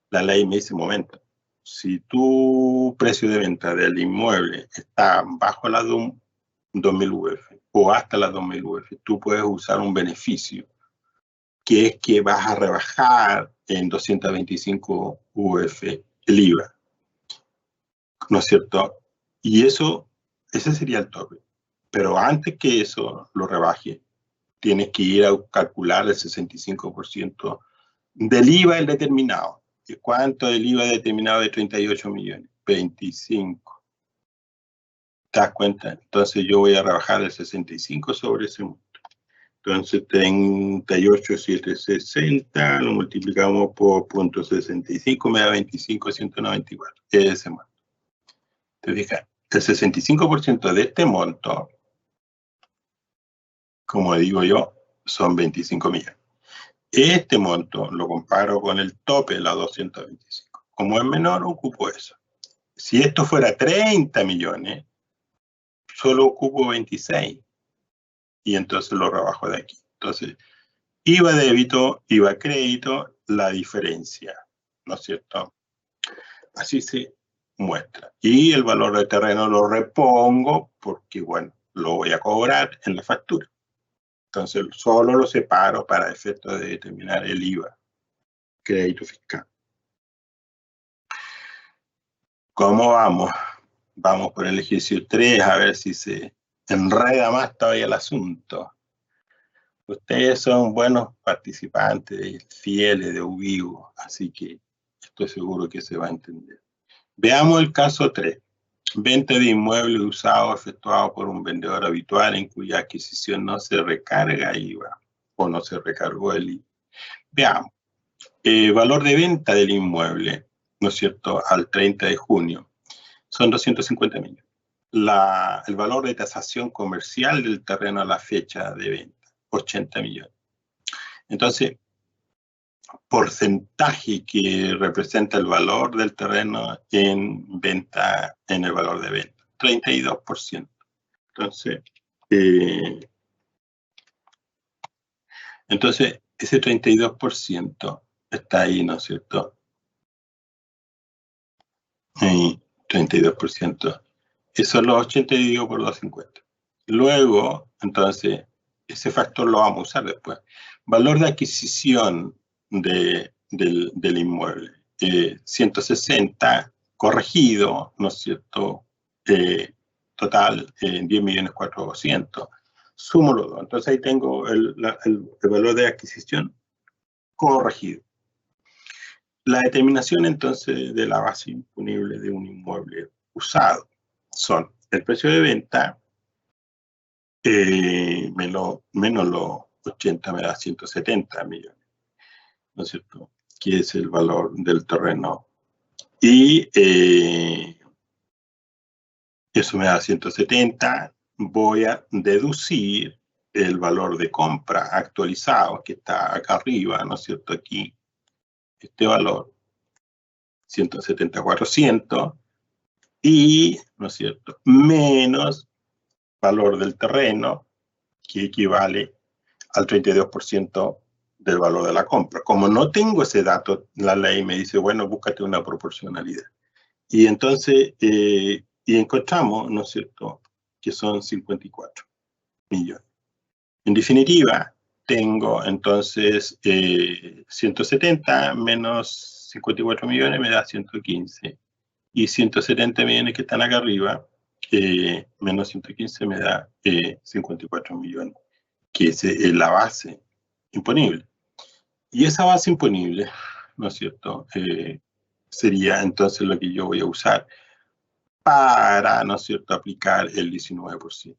la ley me dice, momento, si tu precio de venta del inmueble está bajo las 2.000 UF o hasta las 2.000 UF, tú puedes usar un beneficio, que es que vas a rebajar en 225 UF el IVA, ¿no es cierto? Y ese sería el tope. Pero antes que eso lo rebaje, tienes que ir a calcular el 65% del IVA el determinado. ¿Y cuánto es el IVA determinado de 38 millones? 25. ¿Te das cuenta? Entonces yo voy a rebajar el 65 sobre ese monto. Entonces 38,760 lo multiplicamos por .65, me da 25,194. Ese monto. ¿Te fijas? El 65% de este monto, como digo yo, son 25 millones. Este monto lo comparo con el tope de la 225. Como es menor, ocupo eso. Si esto fuera 30 millones, solo ocupo 26. Y entonces lo rebajo de aquí. Entonces, IVA débito, IVA crédito, la diferencia, ¿no es cierto? Así se muestra. Y el valor del terreno lo repongo porque, bueno, lo voy a cobrar en la factura. Entonces, solo lo separo para efectos de determinar el IVA, crédito fiscal. ¿Cómo vamos? Vamos por el ejercicio 3, a ver si se enreda más todavía el asunto. Ustedes son buenos participantes, fieles de UBIU, así que estoy seguro que se va a entender. Veamos el caso 3. Venta de inmueble usado efectuado por un vendedor habitual en cuya adquisición no se recarga IVA o no se recargó el IVA. Veamos. Valor de venta del inmueble, ¿no es cierto?, al 30 de junio, son 250 millones. El valor de tasación comercial del terreno a la fecha de venta, 80 millones. Entonces, porcentaje que representa el valor del terreno en venta, en el valor de venta, 32%. Entonces, ese 32% está ahí, ¿no es cierto? 32%. Eso son los 80 dividido por 250. Luego, entonces, ese factor lo vamos a usar después. Valor de adquisición del inmueble. 160 corregido, ¿no es cierto? Total, 10.400.000. Sumo los dos. Entonces ahí tengo el valor de adquisición corregido. La determinación entonces de la base imponible de un inmueble usado son el precio de venta, menos los 80 me da 170 millones, ¿no es cierto?, que es el valor del terreno. Y eso me da 170, voy a deducir el valor de compra actualizado, que está acá arriba, ¿no es cierto?, aquí, este valor, 170.400, y, ¿no es cierto?, menos valor del terreno, que equivale al 32% del valor de la compra. Como no tengo ese dato, la ley me dice, bueno, búscate una proporcionalidad. Y entonces, y encontramos, ¿no es cierto?, que son 54. millones. En definitiva, tengo entonces 170 menos 54 millones me da 115. Y 170 millones que están acá arriba, menos 115 me da 54 millones, que es la base imponible. Y esa base imponible, ¿no es cierto?, sería entonces lo que yo voy a usar para, ¿no es cierto?, aplicar el 19%.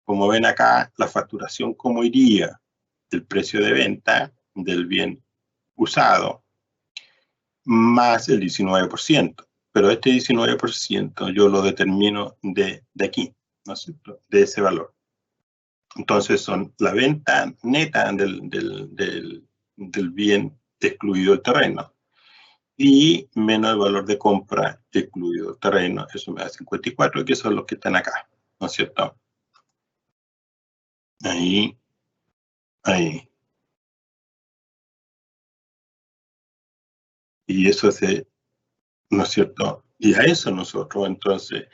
Como ven acá, la facturación, ¿cómo iría? El precio de venta del bien usado más el 19%. Pero este 19% yo lo determino de aquí, ¿no es cierto?, de ese valor. Entonces son la venta neta del bien excluido el terreno y menos el valor de compra excluido el terreno, eso me da 54, que son los que están acá, ¿no es cierto? Ahí. Y eso hace, ¿no es cierto? Y a eso nosotros, entonces,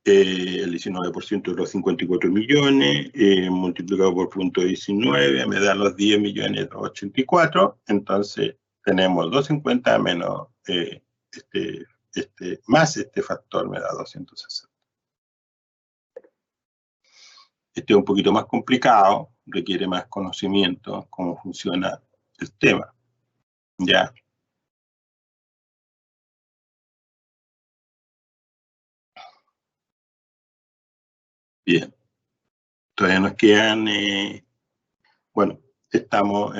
el 19% de los 54 millones, multiplicado por punto 19, me da los 10 millones 84, entonces tenemos 250 menos más este factor me da 260. Este es un poquito más complicado, requiere más conocimiento, cómo funciona el tema, ¿ya? Bien. Todavía nos quedan, bueno, estamos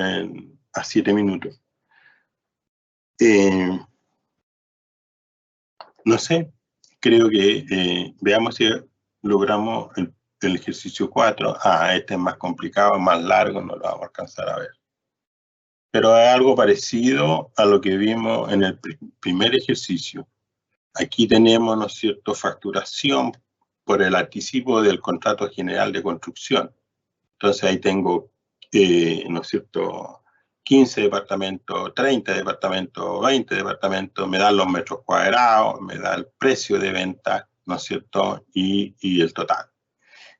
a 7 minutos. No sé, creo que veamos si logramos el ejercicio 4. Este es más complicado, más largo, no lo vamos a alcanzar a ver. Pero es algo parecido a lo que vimos en el primer ejercicio. Aquí tenemos, ¿no es cierto?, facturación por el anticipo del contrato general de construcción. Entonces ahí tengo, ¿no es cierto?, 15 departamentos, 30 departamentos, 20 departamentos, me dan los metros cuadrados, me da el precio de venta, ¿no es cierto?, y el total.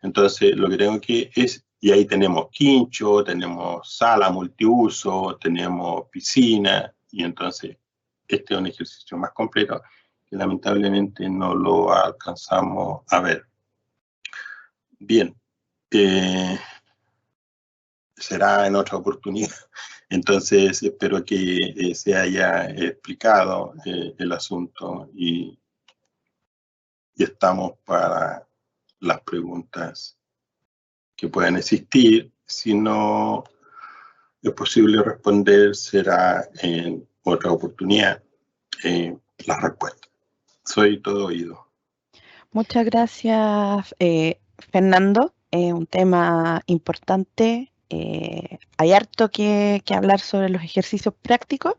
Entonces lo que tengo que es, y ahí tenemos quincho, tenemos sala multiuso, tenemos piscina, y entonces este es un ejercicio más completo que lamentablemente no lo alcanzamos a ver. Bien. Será en otra oportunidad. Entonces, espero que se haya explicado el asunto y estamos para las preguntas que puedan existir. Si no es posible responder, será en otra oportunidad la respuesta. Soy todo oído. Muchas gracias, Fernando. Un tema importante. Hay harto que hablar sobre los ejercicios prácticos,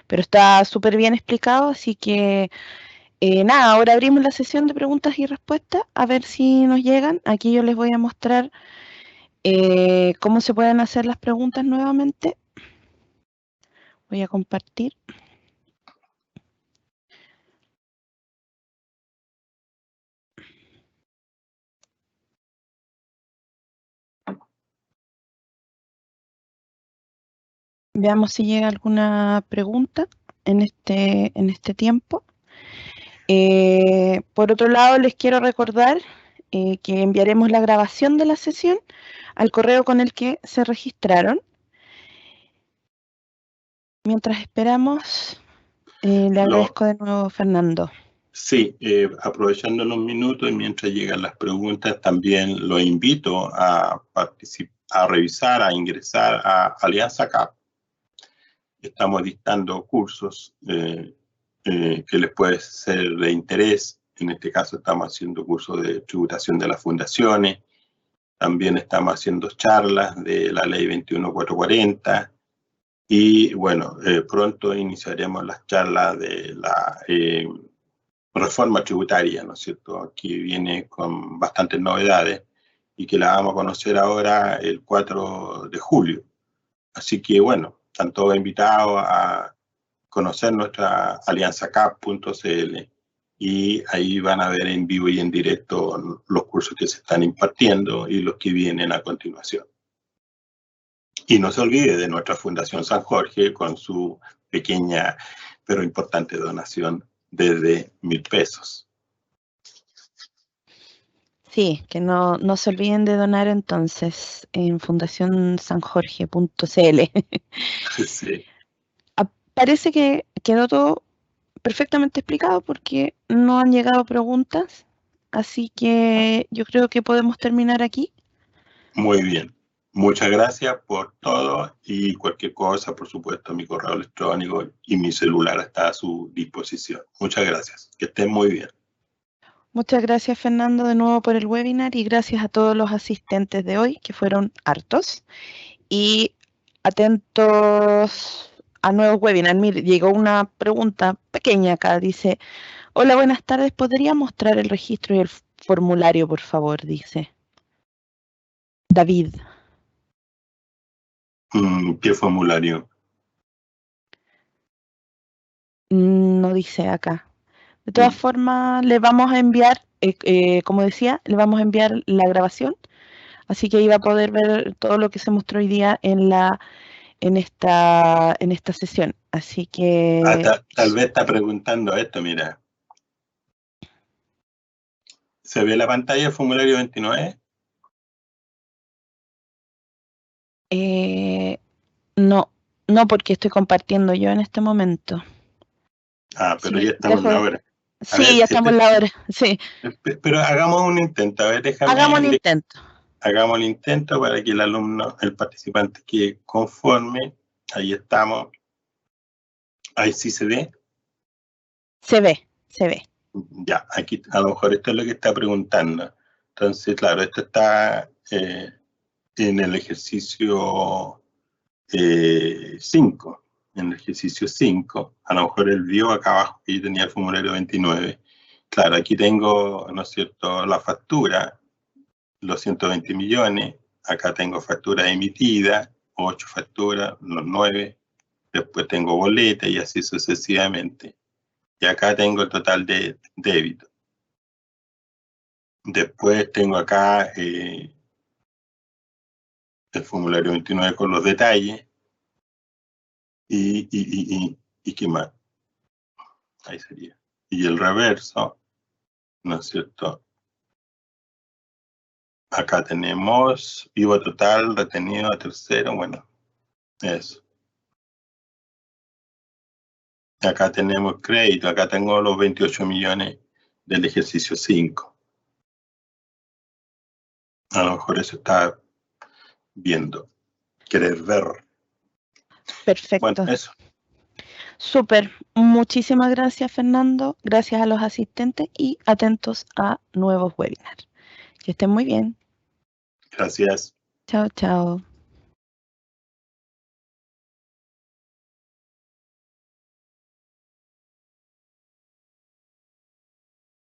pero está súper bien explicado, así que nada, ahora abrimos la sesión de preguntas y respuestas, a ver si nos llegan. Aquí yo les voy a mostrar cómo se pueden hacer las preguntas nuevamente. Voy a compartir. Veamos si llega alguna pregunta en este tiempo. Por otro lado, les quiero recordar que enviaremos la grabación de la sesión al correo con el que se registraron. Mientras esperamos, le agradezco de nuevo, Fernando. Sí, aprovechando unos minutos y mientras llegan las preguntas, también lo invito a revisar, a ingresar a Alianza CAP. Estamos dictando cursos que les puede ser de interés. En este caso estamos haciendo cursos de tributación de las fundaciones. También estamos haciendo charlas de la ley 21440. Y bueno, pronto iniciaremos las charlas de la reforma tributaria, ¿no es cierto?, que viene con bastantes novedades y que la vamos a conocer ahora el 4 de julio. Así que bueno, están todos invitados a conocer nuestra alianzacap.cl y ahí van a ver en vivo y en directo los cursos que se están impartiendo y los que vienen a continuación. Y no se olvide de nuestra Fundación San Jorge con su pequeña pero importante donación desde 1.000 pesos. Sí, que no se olviden de donar entonces en fundacionsanjorge.cl. Sí. Parece que quedó todo perfectamente explicado porque no han llegado preguntas, así que yo creo que podemos terminar aquí. Muy bien. Muchas gracias por todo y cualquier cosa, por supuesto, mi correo electrónico y mi celular está a su disposición. Muchas gracias. Que estén muy bien. Muchas gracias, Fernando, de nuevo por el webinar y gracias a todos los asistentes de hoy, que fueron hartos. Y atentos a nuevos webinars. Mire, llegó una pregunta pequeña acá. Dice, hola, buenas tardes. ¿Podría mostrar el registro y el formulario, por favor? Dice David. ¿Qué formulario? No dice acá. De todas formas, le vamos a enviar, como decía, le vamos a enviar la grabación. Así que iba a poder ver todo lo que se mostró hoy día en esta sesión. Así que Tal vez está preguntando esto, mira. ¿Se ve la pantalla del formulario 29? no porque estoy compartiendo yo en este momento. Pero Sí, ya estamos en la hora. Sí, ya estamos en la hora. Sí. Pero hagamos un intento. A ver, Hagamos un intento. Hagamos el intento para que el alumno, el participante quede conforme. Ahí estamos. Ahí sí se ve. Se ve. Ya, aquí a lo mejor esto es lo que está preguntando. Entonces, claro, esto está en el ejercicio 5. En el ejercicio 5, a lo mejor él vio acá abajo que yo tenía el formulario 29. Claro, aquí tengo, ¿no es cierto?, la factura, los 120 millones. Acá tengo factura emitida, 8 facturas, los 9. Después tengo boleta y así sucesivamente. Y acá tengo el total de débito. Después tengo acá el formulario 29 con los detalles. ¿Y qué más? Ahí sería. Y el reverso, ¿no es cierto? Acá tenemos IVA total, retenido a tercero, bueno, eso. Acá tenemos crédito, acá tengo los 28 millones del ejercicio 5. A lo mejor eso está viendo, querer ver. Perfecto. Bueno, eso. Súper. Muchísimas gracias, Fernando. Gracias a los asistentes y atentos a nuevos webinars. Que estén muy bien. Gracias. Chao, chao.